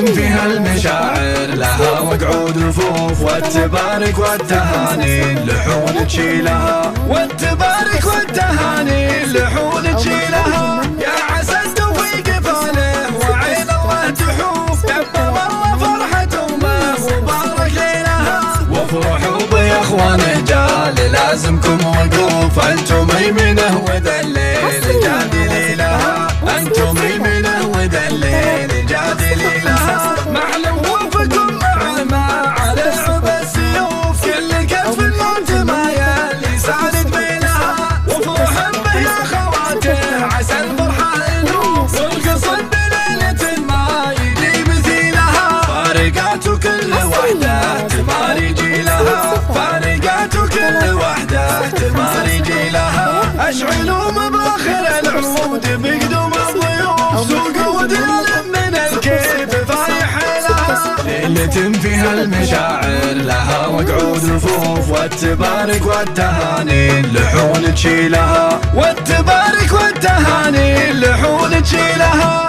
فيها المشاعر لها وقعود رفوف، والتبارك والتهاني اللحون تشيلها، والتبارك والتهاني اللحون تشيلها. يا عسى توفيق فاله وعين الله تحوف، دبر الله فرحة امه وبارك ليلها. وافرحوا بيا اخوانه جال لازمكم وقوف، انتم يمينه وذا الليل جادلي لها، انتم يمينه وذا الليل جادلي لها. معلم وفكم مع ما على عبى السيوف، كل كتف الموت ما يلي ساند بينها. وافرح به يا خواته عسى الفرحة الوف، والقصد بليلة ما يجي مثيلها. فارقات كل وحدة تماري جيلها، فارقات كل وحدة تماري جيلها. اشعلوا مباخر العود بقدوم الضيوف، سوق وديال من الكيف فايح لها. ليلة فيها المشاعر لها وقعود رفوف، والتبارك والتهاني اللحون تشيلها، والتبارك والتهاني اللحون تشيلها.